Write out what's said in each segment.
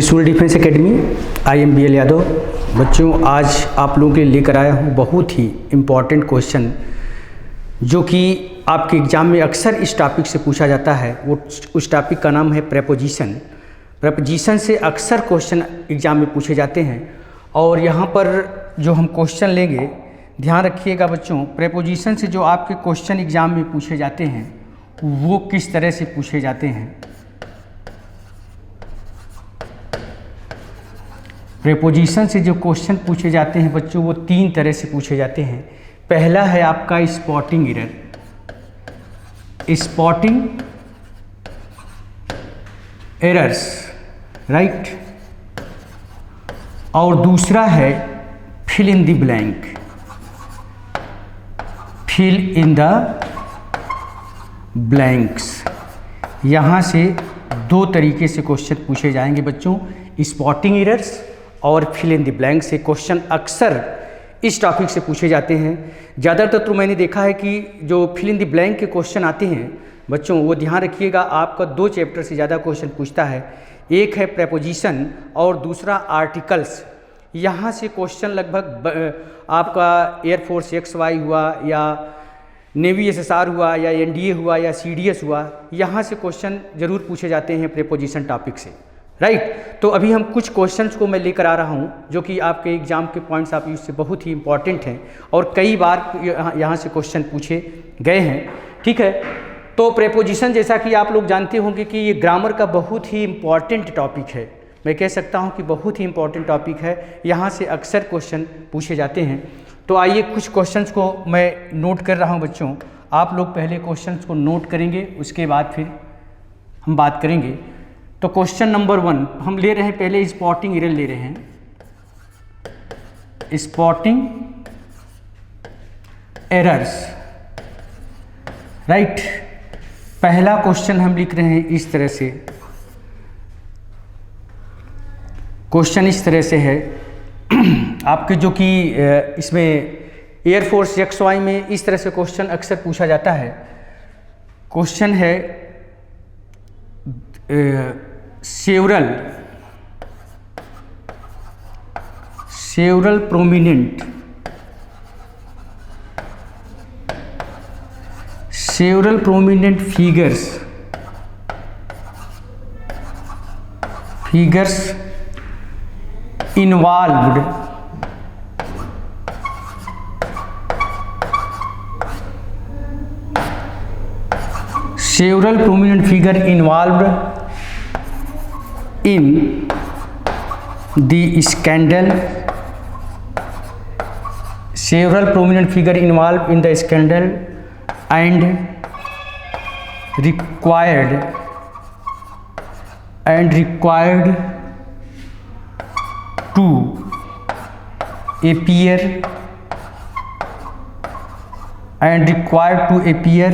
त्रिशूल defence academy, I'm B L Yadav. बच्चों, आज आप लोगों के लिए लेकर आया हूँ बहुत ही इम्पॉर्टेंट क्वेश्चन जो कि आपके एग्ज़ाम में अक्सर इस टॉपिक से पूछा जाता है। वो उस टॉपिक का नाम है प्रेपोजिशन। प्रेपोजिशन से अक्सर क्वेश्चन एग्ज़ाम में पूछे जाते हैं और यहाँ पर जो हम क्वेश्चन लेंगे, ध्यान रखिएगा बच्चों, प्रेपोजिशन से जो आपके क्वेश्चन एग्ज़ाम में पूछे जाते हैं वो किस तरह से पूछे जाते हैं। प्रेपोजिशन से जो क्वेश्चन पूछे जाते हैं बच्चों वो तीन तरह से पूछे जाते हैं। पहला है आपका spotting error, spotting errors, right. और दूसरा है fill in the blank, fill in the blanks. यहाँ से दो तरीके से क्वेश्चन पूछे जाएंगे बच्चों, स्पॉटिंग एरर्स और फिल इन द ब्लैंक से क्वेश्चन अक्सर इस टॉपिक से पूछे जाते हैं। ज़्यादातर तो मैंने देखा है कि जो फिल इन द ब्लैंक के क्वेश्चन आते हैं बच्चों, वो ध्यान रखिएगा, आपका दो चैप्टर से ज़्यादा क्वेश्चन पूछता है। एक है प्रेपोजिशन और दूसरा आर्टिकल्स। यहाँ से क्वेश्चन लगभग आपका एयरफोर्स XY हुआ या नेवी SSR हुआ या NDA हुआ या CDS हुआ, यहाँ से क्वेश्चन ज़रूर पूछे जाते हैं प्रेपोजिशन टॉपिक से, राइट। तो अभी हम कुछ क्वेश्चंस को मैं लेकर आ रहा हूँ जो कि आपके एग्जाम के पॉइंट्स ऑफ व्यू से बहुत ही इंपॉर्टेंट हैं और कई बार यहाँ से क्वेश्चन पूछे गए हैं, ठीक है। तो प्रेपोजिशन, जैसा कि आप लोग जानते होंगे कि ये ग्रामर का बहुत ही इम्पॉर्टेंट टॉपिक है। मैं कह सकता हूँ कि बहुत ही इम्पॉर्टेंट टॉपिक है, यहाँ से अक्सर क्वेश्चन पूछे जाते हैं। तो आइए कुछ क्वेश्चंस को मैं नोट कर रहा हूँ बच्चों, आप लोग पहले क्वेश्चंस को नोट करेंगे, उसके बाद फिर हम बात करेंगे। तो क्वेश्चन नंबर 1 हम ले रहे हैं, पहले स्पॉटिंग एरर ले रहे हैं, स्पॉटिंग एरर्स, राइट। पहला क्वेश्चन हम लिख रहे हैं इस तरह से, क्वेश्चन इस तरह से है आपके, जो कि इसमें एयरफोर्स XY में इस तरह से क्वेश्चन अक्सर पूछा जाता है। क्वेश्चन है several prominent figures involved in the scandal, several prominent figure involved in the scandal and required to appear to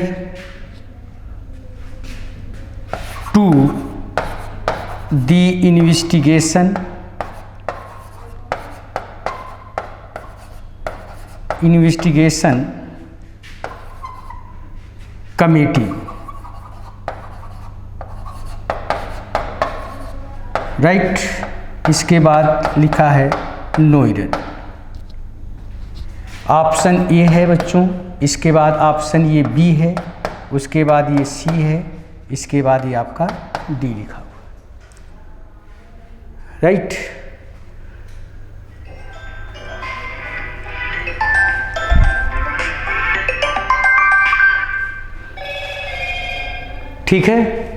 the investigation committee, right. इसके बाद लिखा है नो एरर। ऑप्शन ए है बच्चों, इसके बाद ऑप्शन ये B है, उसके बाद ये C है, इसके बाद ये आपका D लिखा हुआ, राइट। ठीक है,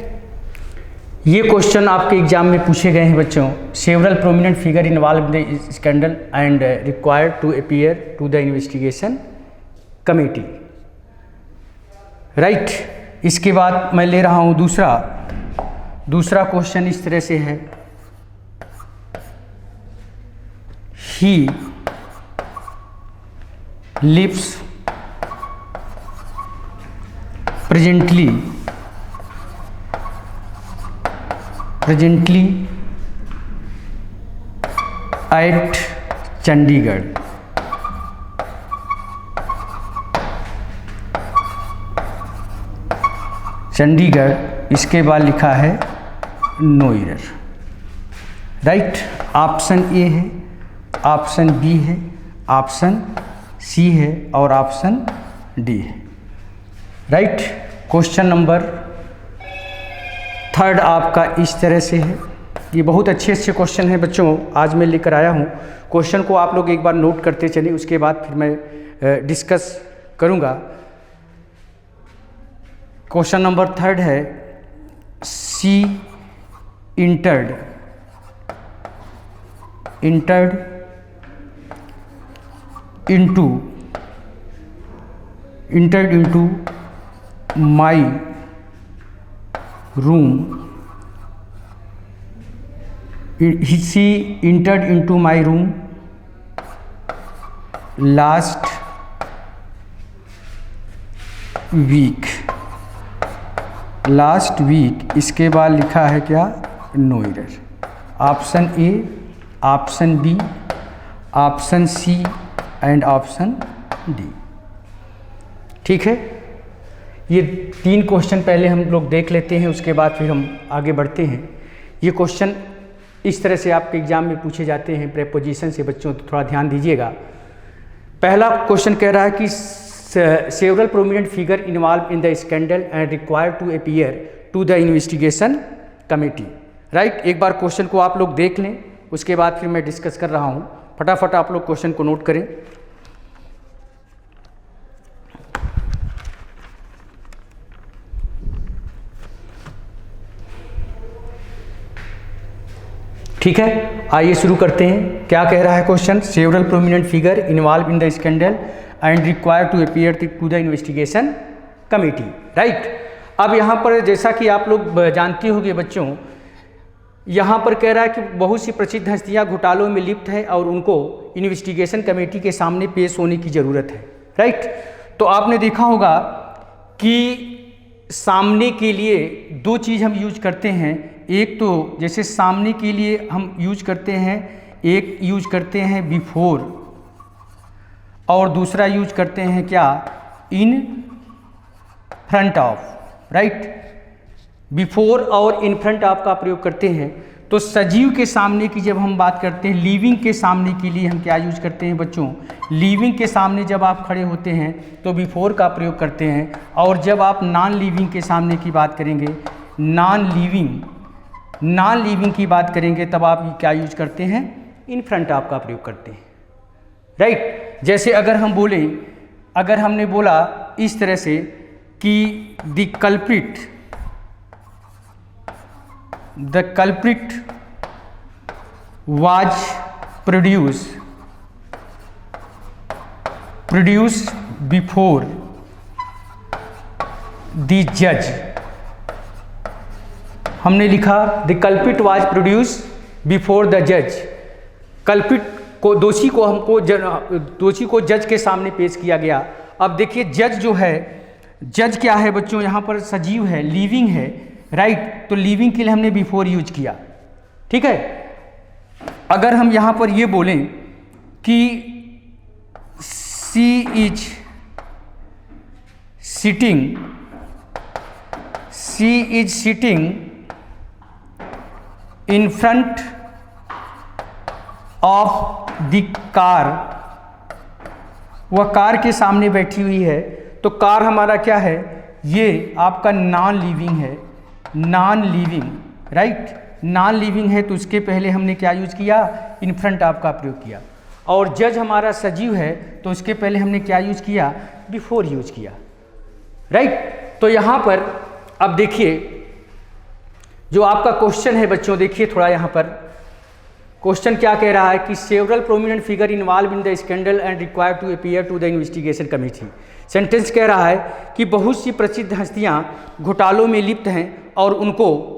ये क्वेश्चन आपके एग्जाम में पूछे गए हैं बच्चों। Several prominent figure involve in the scandal and required to appear to the investigation committee, right. इसके बाद मैं ले रहा हूँ दूसरा क्वेश्चन इस तरह से है, he lives presently at Chandigarh. इसके बाद लिखा है no error, right. Option A है, ऑप्शन बी है, ऑप्शन सी है और ऑप्शन डी है। राइट। क्वेश्चन नंबर 3 आपका इस तरह से है। ये बहुत अच्छे क्वेश्चन हैं बच्चों, आज मैं लेकर आया हूँ। क्वेश्चन को आप लोग एक बार नोट करते चलिए, उसके बाद फिर मैं डिस्कस करूँगा। क्वेश्चन नंबर 3 है, सी entered into my room. She entered into my room last week. इसके बाद लिखा है क्या? No error. Option A, option B, option C and option D. ठीक है, ये 3 क्वेश्चन पहले हम लोग देख लेते हैं, उसके बाद फिर हम आगे बढ़ते हैं। ये क्वेश्चन इस तरह से आपके एग्जाम में पूछे जाते हैं प्रेपोजिशन से बच्चों, तो थोड़ा ध्यान दीजिएगा। पहला क्वेश्चन कह रहा है कि several prominent figure involve in the scandal and required to appear to the investigation committee. Right. एक बार क्वेश्चन को आप लोग देख लें, उसके बाद फिर मैं डिस्कस कर रहा हूँ। फटाफट आप लोग क्वेश्चन को नोट करें। ठीक है, आइए शुरू करते हैं। क्या कह रहा है question? Several prominent figure involve in the scandal and required to appear to the investigation committee. Right. अब यहाँ पर जैसा कि आप लोग जानते होंगे बच्चों, यहाँ पर कह रहा है कि बहुत सी प्रसिद्ध हस्तियाँ घोटालों में लिप्त हैं और उनको इन्वेस्टिगेशन कमेटी के सामने पेश होने की ज़रूरत है। राइट। तो आपने देखा होगा कि सामने के लिए 2 चीज़ हम यूज करते हैं। एक तो जैसे सामने के लिए हम यूज करते हैं, एक यूज करते हैं बिफोर और दूसरा यूज करते हैं क्या? इन फ्रंट ऑफ। राइट। बिफोर और इन फ्रंट ऑफ का प्रयोग करते हैं। तो सजीव के सामने की जब हम बात करते हैं, लिविंग के सामने के लिए हम क्या यूज करते हैं बच्चों? लिविंग के सामने जब आप खड़े होते हैं तो बिफोर का प्रयोग करते हैं, और जब आप नॉन लिविंग के सामने की बात करेंगे, नॉन लिविंग की बात करेंगे, तब आप क्या यूज करते हैं? इन फ्रंट ऑफ का प्रयोग करते हैं। राइट। जैसे अगर हमने बोला इस तरह से कि the culprit was produce before the जज। हमने लिखा the culprit was produce before the जज। कल्प्रिट को, दोषी को जज के सामने पेश किया गया। अब देखिए जज जो है, जज क्या है बच्चों? यहाँ पर सजीव है, लिविंग है। राइट। तो लिविंग के लिए हमने बिफोर यूज किया। ठीक है। अगर हम यहाँ पर ये बोलें कि she is sitting in front of the car, वह कार के सामने बैठी हुई है, तो कार हमारा क्या है? ये आपका नॉन लिविंग है, non living. Right. Non living है तो उसके पहले हमने क्या यूज किया? इन फ्रंट ऑफ का प्रयोग किया। और जज हमारा सजीव है तो उसके पहले हमने क्या यूज किया? बिफोर यूज किया। राइट। तो यहाँ पर अब देखिए जो आपका क्वेश्चन है बच्चों, देखिए थोड़ा यहाँ पर क्वेश्चन क्या कह रहा है कि several prominent figure involve in the scandal and required to appear to the investigation committee. Sentence कह रहा है कि बहुत सी प्रसिद्ध हस्तियां घोटालों में लिप्त हैं और उनको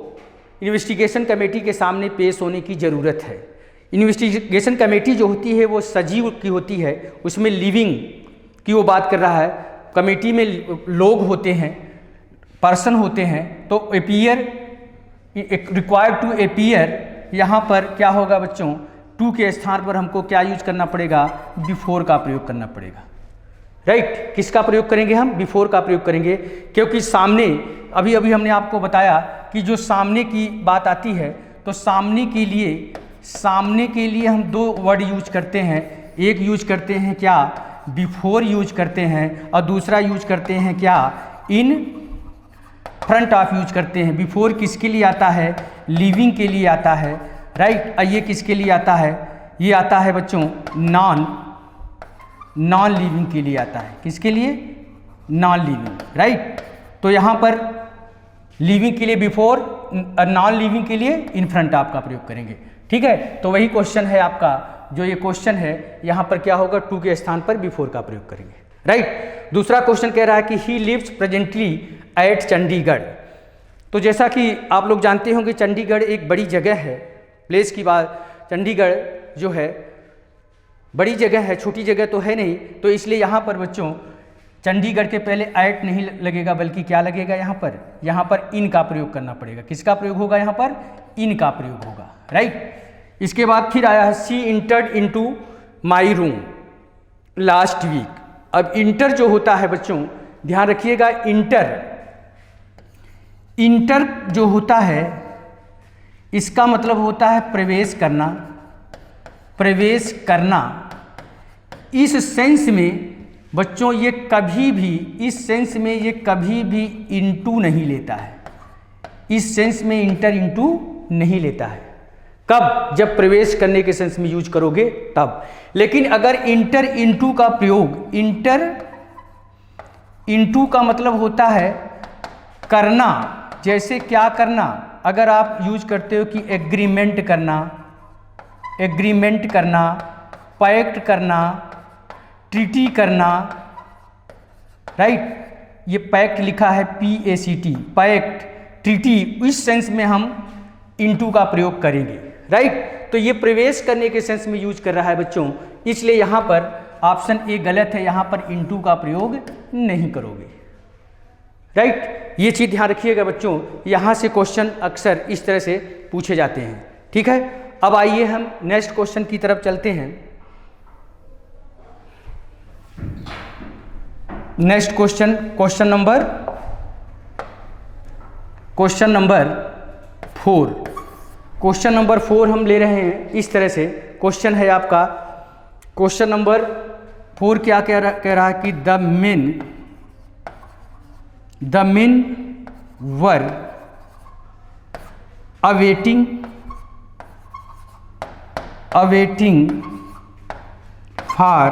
इन्वेस्टिगेशन कमेटी के सामने पेश होने की ज़रूरत है। इन्वेस्टिगेशन कमेटी जो होती है वो सजीव की होती है, उसमें लिविंग की वो बात कर रहा है। कमेटी में लोग होते हैं, पर्सन होते हैं, तो अपीयर, रिक्वायर्ड टू अपीयर, यहाँ पर क्या होगा बच्चों? टू के स्थान पर हमको क्या यूज करना पड़ेगा? बिफोर का प्रयोग करना पड़ेगा। राइट। किसका प्रयोग करेंगे हम? बिफोर का प्रयोग करेंगे, क्योंकि सामने अभी हमने आपको बताया कि जो सामने की बात आती है तो सामने के लिए सामने के लिए हम दो वर्ड यूज करते हैं, एक यूज करते हैं क्या, बिफोर यूज करते हैं, और दूसरा यूज करते हैं क्या, इन फ्रंट ऑफ यूज करते हैं। बिफोर किसके लिए आता है, लिविंग के लिए आता है, राइट। ये किसके लिए आता है, ये आता है बच्चों नॉन लिविंग के लिए आता है। किसके लिए, नॉन लिविंग, राइट। तो यहाँ पर लिविंग के लिए बिफोर, नॉन लिविंग के लिए इन फ्रंट ऑफ का प्रयोग करेंगे, ठीक है। तो वही क्वेश्चन है आपका, जो ये क्वेश्चन है यहाँ पर क्या होगा, टू के स्थान पर बिफोर का प्रयोग करेंगे, राइट। दूसरा क्वेश्चन कह रहा है कि he lives presently at Chandigarh. तो जैसा कि आप लोग जानते होंगे चंडीगढ़ एक बड़ी जगह है, प्लेस की बात, चंडीगढ़ जो है बड़ी जगह है, छोटी जगह तो है नहीं। तो इसलिए यहाँ पर बच्चों चंडीगढ़ के पहले एट नहीं लगेगा, बल्कि क्या लगेगा, यहाँ पर इन का प्रयोग करना पड़ेगा। किसका प्रयोग होगा, यहाँ पर इन का प्रयोग होगा, राइट। इसके बाद फिर आया है she entered into my room last week. अब इंटर जो होता है बच्चों ध्यान रखिएगा, इंटर जो होता है इसका मतलब होता है प्रवेश करना। इस सेंस में बच्चों ये कभी भी, इस सेंस में ये कभी भी इनटू नहीं लेता है, इस सेंस में इंटर इनटू नहीं लेता है। कब, जब प्रवेश करने के सेंस में यूज करोगे तब। लेकिन अगर इंटर इनटू का प्रयोग, इंटर इनटू का मतलब होता है करना। जैसे क्या करना, अगर आप यूज करते हो कि एग्रीमेंट करना, पैक्ट करना, ट्रीटी करना, राइट। ये पैक्ट लिखा है PACT, पैक्ट, ट्रीटी, इस सेंस में हम इनटू का प्रयोग करेंगे, राइट। तो ये प्रवेश करने के सेंस में यूज कर रहा है बच्चों, इसलिए यहाँ पर ऑप्शन ए गलत है, यहाँ पर इनटू का प्रयोग नहीं करोगे, राइट। ये चीज़ ध्यान रखिएगा बच्चों, यहाँ से क्वेश्चन अक्सर इस तरह से पूछे जाते हैं, ठीक है। अब आइए हम नेक्स्ट क्वेश्चन की तरफ चलते हैं। Next question, question number 4। Question number 4 हम ले रहे हैं इस तरह से। क्वेश्चन है आपका, क्वेश्चन नंबर 4 क्या कह रहा है कि the men were awaiting for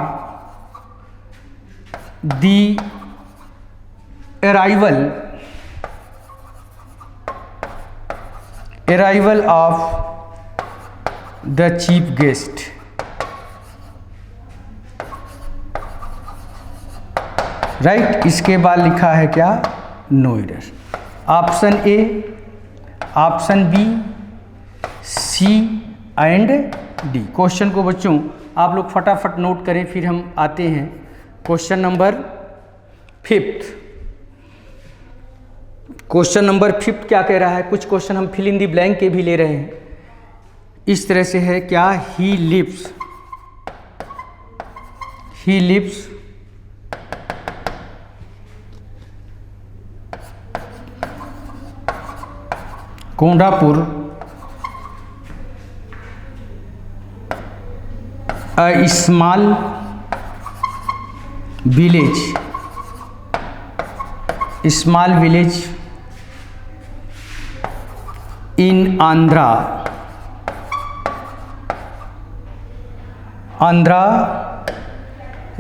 the arrival of the chief guest, right. इसके बाद लिखा है क्या, no error. Option A, option B, C and D. Question को बच्चों आप लोग फटाफट नोट करें, फिर हम आते हैं क्वेश्चन नंबर 5। क्वेश्चन नंबर 5 क्या कह रहा है, कुछ क्वेश्चन हम फिल इन दी ब्लैंक के भी ले रहे हैं। इस तरह से है क्या, he lives Kondapur a small village in Andhra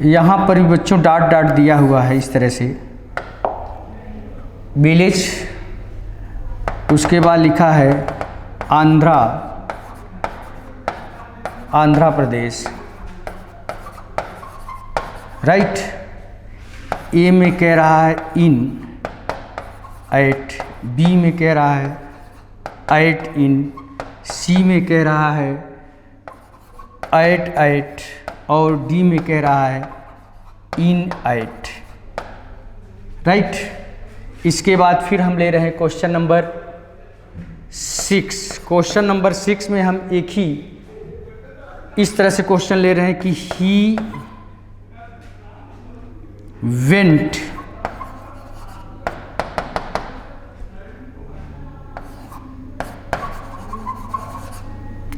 यहाँ पर भी बच्चों डॉट दिया हुआ है इस तरह से, विलेज, उसके बाद लिखा है आंध्रा प्रदेश, राइट। ए में कह रहा है इन एट, बी में कह रहा है एट इन, सी में कह रहा है एट और डी में कह रहा है इन एट, राइट। इसके बाद फिर हम ले रहे हैं क्वेश्चन नंबर 6। क्वेश्चन नंबर 6 में हम एक ही इस तरह से क्वेश्चन ले रहे हैं कि he went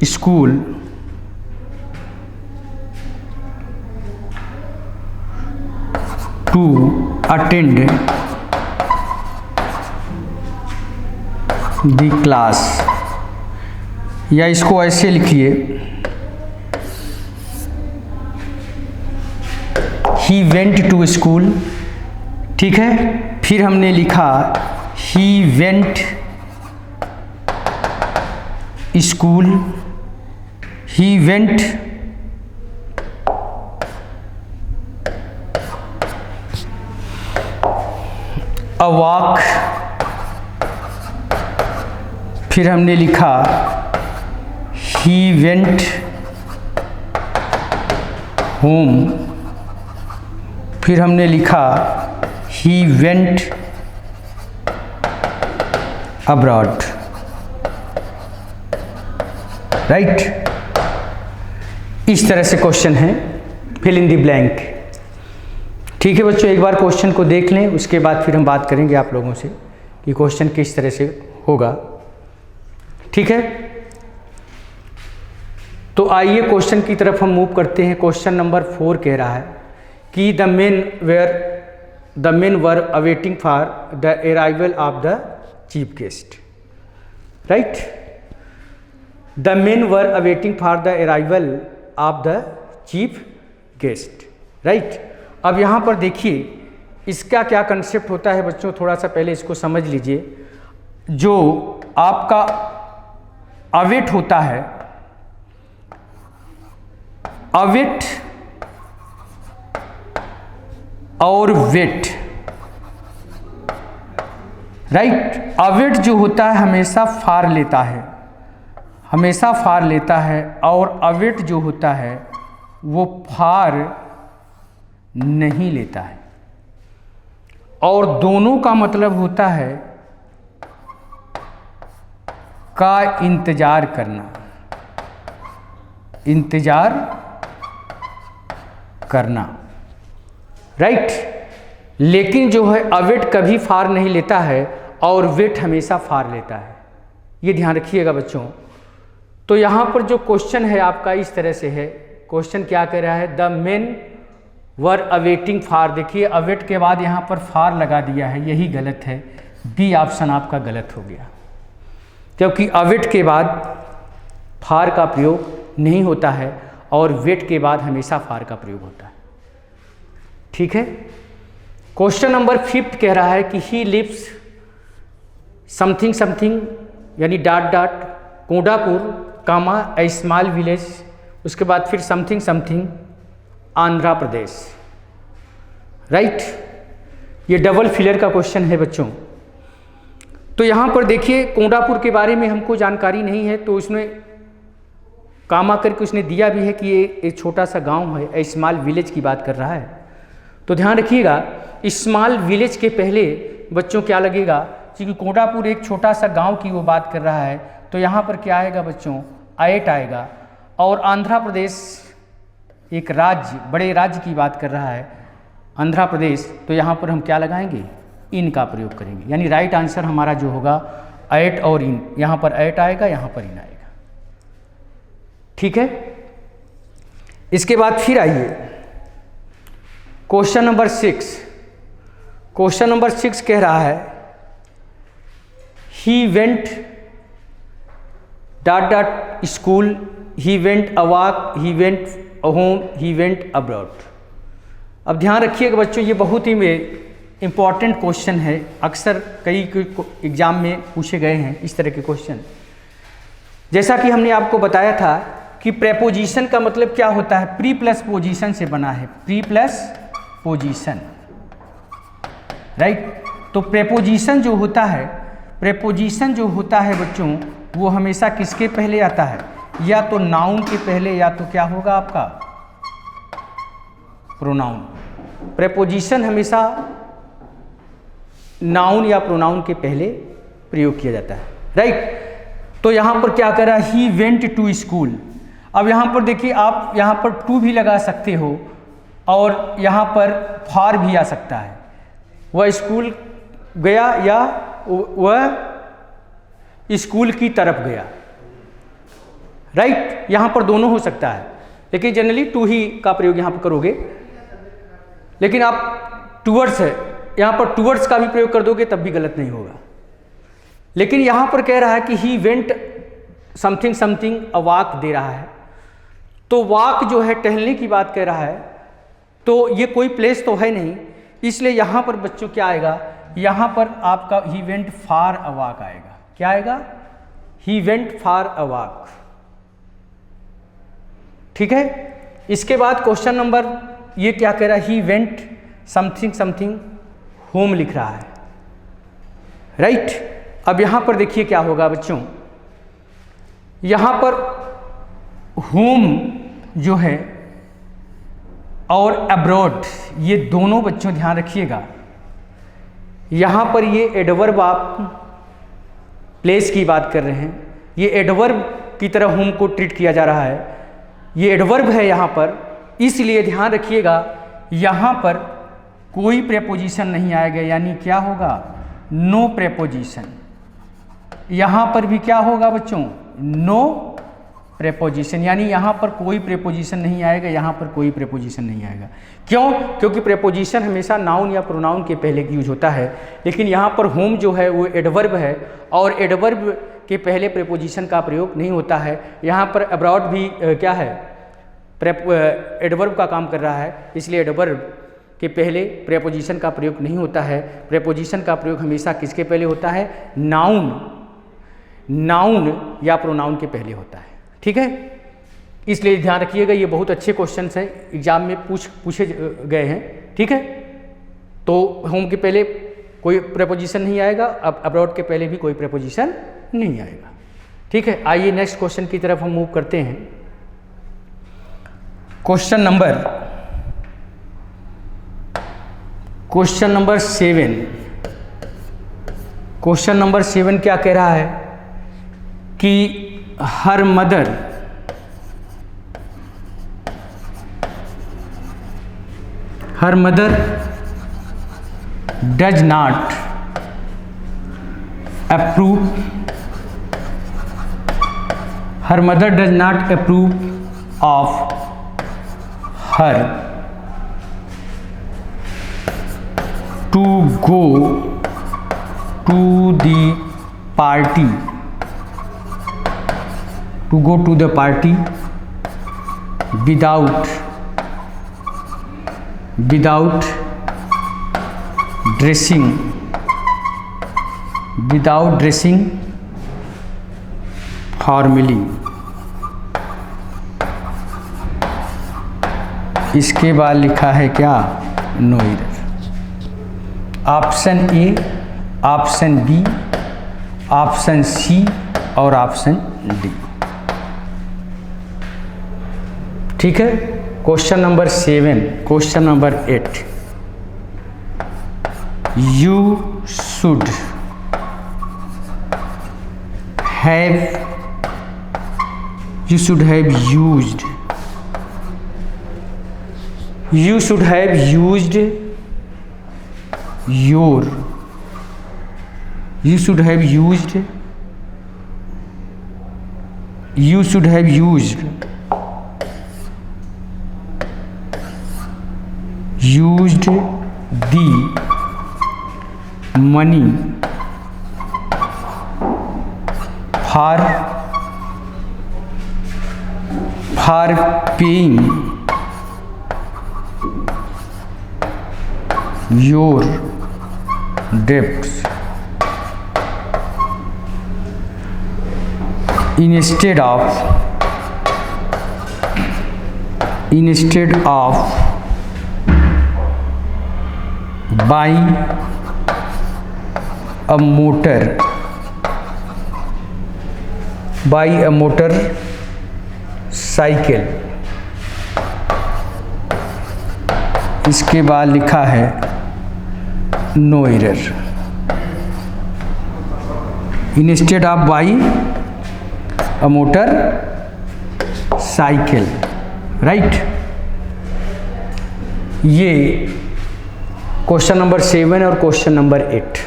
school to attend the class, या इसको ऐसे लिखिए, ही वेंट टू स्कूल। ठीक है, फिर हमने लिखा ही went school, he went a walk, फिर हमने लिखा ही वेंट होम, फिर हमने लिखा ही वेंट अब्रॉड। राइट, इस तरह से क्वेश्चन है फिल इन द ब्लैंक। ठीक है बच्चों, एक बार क्वेश्चन को देख लें, उसके बाद फिर हम बात करेंगे आप लोगों से कि क्वेश्चन किस तरह से होगा। ठीक है, तो आइए क्वेश्चन की तरफ हम मूव करते हैं। क्वेश्चन नंबर 4 कह रहा है कि the main were awaiting for the arrival of the chief guest. Right, the main were awaiting for the arrival of the chief guest. Right, अब यहाँ पर देखिए इसका क्या कंसेप्ट होता है बच्चों, थोड़ा सा पहले इसको समझ लीजिए। जो आपका अवेट होता है, अवेट और वेट। राइट, अवेट जो होता है हमेशा फार लेता है, हमेशा फार लेता है, और अवेट जो होता है वो फार नहीं लेता है। और दोनों का मतलब होता है का इंतजार करना, इंतजार करना। राइट, लेकिन जो है अवेट कभी फार नहीं लेता है और वेट हमेशा फार लेता है, ये ध्यान रखिएगा बच्चों। तो यहाँ पर जो क्वेश्चन है आपका इस तरह से है, क्वेश्चन क्या कह रहा है, द मेन वर अवेटिंग फार। देखिए अवेट के बाद यहाँ पर फार लगा दिया है, यही गलत है, बी ऑप्शन आपका गलत हो गया, क्योंकि अवेट के बाद फार का प्रयोग नहीं होता है और वेट के बाद हमेशा फार का प्रयोग होता है। ठीक है, क्वेश्चन नंबर 5 कह रहा है कि ही लिव्स समथिंग समथिंग, यानी डॉट डॉट कोडापुर कामा ए स्मॉल विलेज, उसके बाद फिर something something Andhra Pradesh. Right, ये डबल फिलर का क्वेश्चन है बच्चों। तो यहाँ पर देखिए कोडापुर के बारे में हमको जानकारी नहीं है, तो उसमें कामा करके उसने दिया भी है कि ये एक छोटा सा गांव है, ए स्मॉल विलेज की बात कर रहा है। तो ध्यान रखिएगा स्मॉल विलेज के पहले बच्चों क्या लगेगा, क्योंकि कोडापुर एक छोटा सा गांव की वो बात कर रहा है, तो यहाँ पर क्या आएगा बच्चों, आयट आएगा। और आंध्र प्रदेश एक राज्य, बड़े राज्य की बात कर रहा है आंध्र प्रदेश, तो यहाँ पर हम क्या लगाएंगे, इन का प्रयोग करेंगे, यानी राइट आंसर हमारा जो होगा ऐट और इन, यहाँ पर ऐट आएगा, यहाँ पर इन आएगा। ठीक है, इसके बाद फिर आइए क्वेश्चन नंबर 6। क्वेश्चन नंबर 6 कह रहा है he went dot dot school, he went a walk, he went a home, he went abroad. अब ध्यान रखिएगा बच्चों, ये बहुत ही इम्पॉर्टेंट क्वेश्चन है, अक्सर कई एग्जाम में पूछे गए हैं इस तरह के क्वेश्चन। जैसा कि हमने आपको बताया था कि प्रेपोजिशन का मतलब क्या होता है, प्री प्लस पोजीशन से बना है, प्री प्लस पोजीशन। राइट, तो प्रेपोजिशन जो होता है, प्रेपोजिशन जो होता है बच्चों, वो हमेशा किसके पहले आता है, या तो नाउन के पहले, या तो क्या होगा आपका प्रोनाउन। प्रेपोजिशन हमेशा नाउन या प्रोनाउन के पहले प्रयोग किया जाता है। राइट, तो यहाँ पर क्या कर रहा है, ही वेंट टू स्कूल। अब यहाँ पर देखिए आप यहाँ पर टू भी लगा सकते हो और यहाँ पर फॉर भी आ सकता है, वह स्कूल गया या वह स्कूल की तरफ गया। राइट। यहाँ पर दोनों हो सकता है, लेकिन जनरली टू ही का प्रयोग यहाँ पर करोगे। लेकिन आप टूवर्ड्स है, यहाँ पर टूवर्ड्स का भी प्रयोग कर दोगे तब भी गलत नहीं होगा। लेकिन यहाँ पर कह रहा है कि he went something something a walk दे रहा है, तो वॉक जो है टहलने की बात कह रहा है, तो ये कोई प्लेस तो है नहीं, इसलिए यहाँ पर बच्चों क्या आएगा, यहाँ पर आपका he went for a walk आएगा। क्या आएगा? He went for a walk. ठीक है। इसके बाद क्वेश्चन नंबर ये क्या कह रहा है, ही वेंट समथिंग समथिंग होम लिख रहा है, राइट। अब यहाँ पर देखिए क्या होगा बच्चों, यहाँ पर होम जो है और अब्रॉड, ये दोनों बच्चों ध्यान रखिएगा, यहाँ पर ये एडवर्ब आप प्लेस की बात कर रहे हैं, ये एडवर्ब की तरह होम को ट्रीट किया जा रहा है, ये एडवर्ब है यहाँ पर, इसलिए ध्यान रखिएगा यहाँ पर कोई प्रेपोजिशन नहीं आएगा, यानी क्या होगा, नो प्रेपोजिशन। यहाँ पर भी क्या होगा बच्चों, नो प्रेपोजिशन, यानी यहाँ पर कोई प्रेपोजिशन नहीं आएगा, यहाँ पर कोई प्रेपोजिशन नहीं आएगा। क्यों? क्योंकि प्रेपोजिशन हमेशा नाउन या प्रोनाउन के पहले यूज होता है, लेकिन यहाँ पर होम जो है वो एडवर्ब है और एडवर्ब के पहले प्रेपोजिशन का प्रयोग नहीं होता है। यहाँ पर अब्रॉड भी क्या है, एडवर्ब का काम कर रहा है, इसलिए एडवर्ब के पहले प्रेपोजिशन का प्रयोग नहीं होता है। प्रेपोजिशन का प्रयोग हमेशा किसके पहले होता है, नाउन या प्रोनाउन के पहले होता है। ठीक है, इसलिए ध्यान रखिएगा, ये बहुत अच्छे क्वेश्चंस हैं, एग्जाम में पूछे गए हैं। ठीक है, तो होम के पहले कोई प्रेपोजिशन नहीं आएगा, अब अब्रॉड के पहले भी कोई प्रेपोजिशन नहीं आएगा। ठीक है, आइए नेक्स्ट क्वेश्चन की तरफ हम मूव करते हैं। Question number 7। क्वेश्चन नंबर 7 क्या कह रहा है कि her mother does not approve of her to go to the party without dressing formally। इसके बाद लिखा है क्या, no error. Option A, option B, option C और ऑप्शन डी। ठीक है, question number 7। Question number 8, you should have used the money for paying your debts instead of buying a motorcycle। इसके बाद लिखा है no error. Instead of buy a motorcycle, right. ये question number 7 और question number 8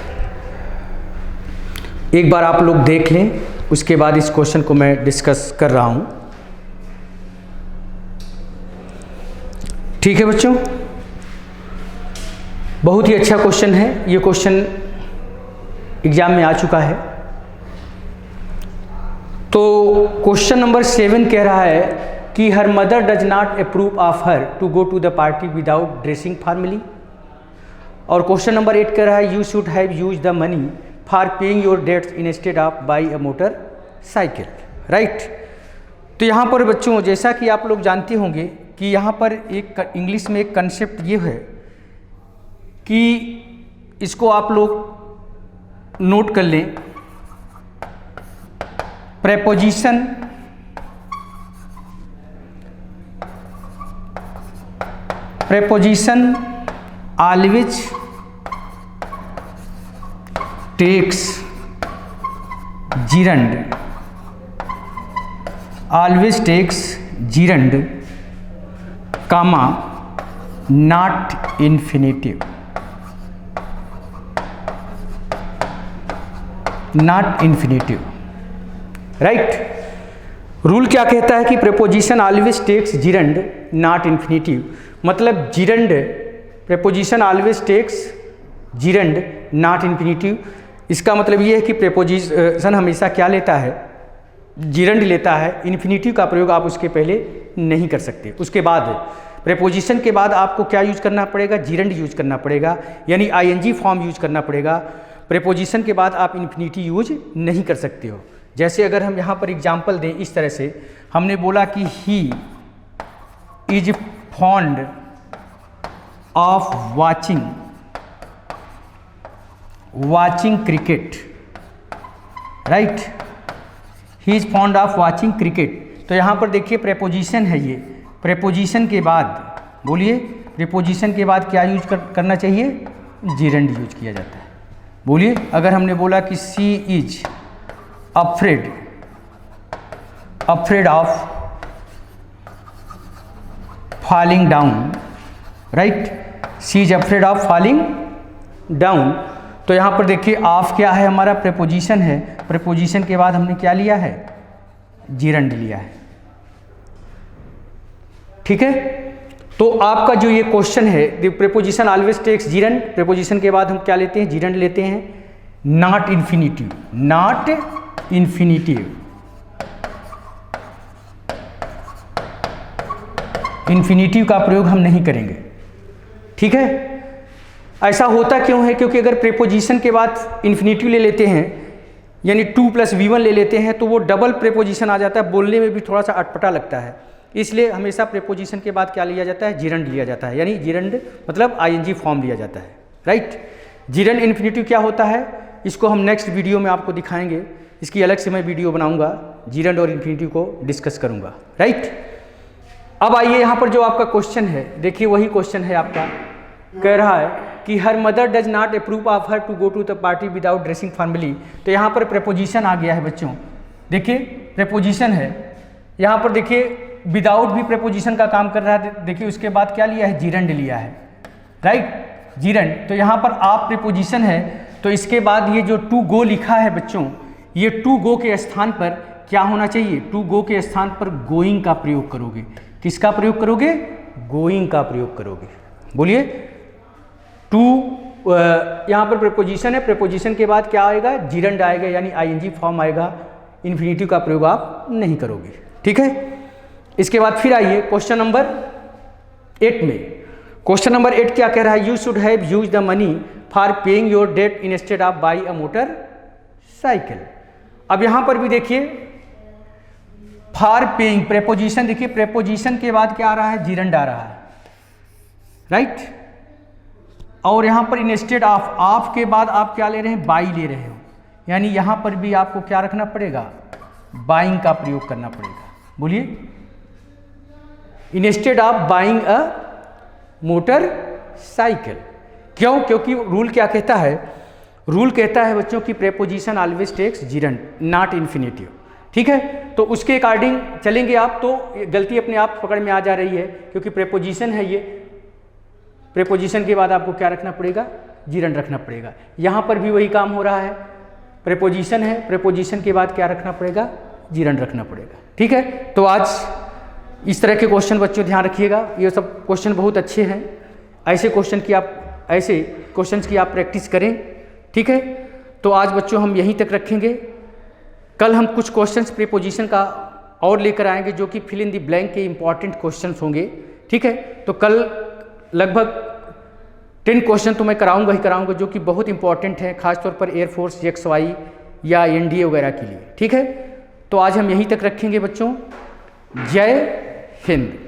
एक बार आप लोग देख लें, उसके बाद इस क्वेश्चन को मैं डिस्कस कर रहा हूँ। ठीक है बच्चों, बहुत ही अच्छा क्वेश्चन है। ये क्वेश्चन एग्जाम में आ चुका है। तो क्वेश्चन नंबर 7 कह रहा है कि her mother does not approve of her to go to the party without dressing formally. और क्वेश्चन नंबर 8 कह रहा है you should have use the money for paying your debts instead of buy a motorcycle, right. तो यहाँ पर बच्चों, जैसा कि आप लोग जानते होंगे कि यहाँ पर एक इंग्लिश में एक कंसेप्ट ये है कि इसको आप लोग नोट कर लें, preposition always takes gerund, always takes gerund, comma not infinitive, not infinitive, right. Rule क्या कहता है कि preposition always takes gerund not infinitive, मतलब gerund, preposition always takes gerund not infinitive. इसका मतलब ये है कि प्रेपोजिशन हमेशा क्या लेता है, जीरंड लेता है। इन्फिनेटिव का प्रयोग आप उसके पहले नहीं कर सकते। उसके बाद प्रेपोजिशन के बाद आपको क्या यूज करना पड़ेगा, जीरंड यूज करना पड़ेगा, यानी आईएनजी फॉर्म यूज करना पड़ेगा। प्रेपोजिशन के बाद आप इन्फिनिटी यूज नहीं कर सकते हो। जैसे अगर हम यहाँ पर एग्जाम्पल दें इस तरह से, हमने बोला कि he is fond of watching cricket, right, he is fond of watching cricket. तो यहाँ पर देखिए प्रेपोजिशन है ये। प्रेपोजिशन के बाद बोलिए, प्रेपोजिशन के बाद क्या यूज करना चाहिए, जीरंड यूज किया जाता है। बोलिए, अगर हमने बोला कि she is afraid of falling down, right, she is afraid of falling down. तो यहाँ पर देखिए ऑफ क्या है, हमारा प्रेपोजिशन है। प्रेपोजिशन के बाद हमने क्या लिया है, जीरंड लिया है, ठीक है। तो आपका जो ये क्वेश्चन है, the preposition always takes gerund, preposition के बाद हम क्या लेते हैं, जीरंड लेते हैं। Not infinitive, not infinitive, infinitive का प्रयोग हम नहीं करेंगे, ठीक है। ऐसा होता क्यों है, क्योंकि अगर प्रेपोजिशन के बाद इन्फिनिटिव ले लेते हैं, यानी 2 + V1 ले लेते हैं, तो वो डबल प्रेपोजिशन आ जाता है, बोलने में भी थोड़ा सा अटपटा लगता है। इसलिए हमेशा प्रेपोजिशन के बाद क्या लिया जाता है, जीरंड लिया जाता है, यानी जीरंड मतलब आईएनजी फॉर्म लिया जाता है, राइट। जीरंड इन्फिनिटिव क्या होता है, इसको हम नेक्स्ट वीडियो में आपको दिखाएंगे। इसकी अलग से मैं वीडियो बनाऊंगा, जीरंड और इन्फिनिटिव को डिस्कस करूंगा, राइट। अब आइए यहाँ पर जो आपका क्वेश्चन है, देखिए वही क्वेश्चन है आपका, कह रहा है कि her mother does not approve of her to go to the party without dressing formally. तो यहाँ पर प्रेपोजिशन आ गया है बच्चों, देखिए प्रेपोजिशन है। यहाँ पर देखिए विदाउट भी प्रेपोजिशन का काम कर रहा है, देखिए उसके बाद क्या लिया है, जीरंड लिया है, राइट, जीरंड। तो यहाँ पर आप प्रेपोजिशन है, तो इसके बाद ये जो टू गो लिखा है बच्चों, ये टू गो के स्थान पर क्या होना चाहिए, टू गो के स्थान पर गोइंग का प्रयोग करोगे। किसका प्रयोग करोगे, गोइंग का प्रयोग करोगे। बोलिए, टू यहाँ पर प्रेपोजिशन है, प्रेपोजिशन के बाद क्या आएगा, जीरंड आएगा, यानी आईएनजी फॉर्म आएगा। इन्फिनिटिव का प्रयोग आप नहीं करोगे, ठीक है। इसके बाद फिर आइए क्वेश्चन नंबर 8 में। क्वेश्चन नंबर 8 क्या कह रहा है, you should have use the money for paying your debt instead of buy a motorcycle. अब यहां पर भी देखिए फॉर पेइंग, प्रेपोजिशन, देखिए प्रेपोजिशन के बाद क्या आ रहा है, जीरंड आ रहा है, राइट। और यहां पर इंस्टेड ऑफ के बाद आप क्या ले रहे हैं, बाई ले रहे हो, यानी यहां पर भी आपको क्या रखना पड़ेगा, बाइंग का प्रयोग करना पड़ेगा। बोलिए, instead of buying a motor cycle. क्यों, क्योंकि रूल क्या कहता है, रूल कहता है बच्चों की preposition always takes gerund not infinitive, ठीक है। तो उसके अकॉर्डिंग चलेंगे आप, तो गलती अपने आप पकड़ में आ जा रही है, क्योंकि प्रेपोजिशन है ये। प्रेपोजिशन के बाद आपको क्या रखना पड़ेगा, जीरंड रखना पड़ेगा। यहाँ पर भी वही काम हो रहा है, प्रेपोजिशन है, प्रेपोजिशन के बाद क्या रखना पड़ेगा, जीरंड रखना पड़ेगा, ठीक है। तो आज इस तरह के क्वेश्चन बच्चों ध्यान रखिएगा, ये सब क्वेश्चन बहुत अच्छे हैं। ऐसे क्वेश्चंस की आप प्रैक्टिस करें, ठीक है। तो आज बच्चों हम यहीं तक रखेंगे। कल हम कुछ क्वेश्चंस प्रीपोजिशन का और लेकर आएंगे जो कि फिल इन द ब्लैंक के इंपॉर्टेंट क्वेश्चंस होंगे, ठीक है। तो कल लगभग 10 क्वेश्चन तो मैं कराऊंगा जो कि बहुत इंपॉर्टेंट है, खासतौर पर एयरफोर्स, XY या NDA वगैरह के लिए, ठीक है। तो आज हम यहीं तक रखेंगे बच्चों। जय हिंद।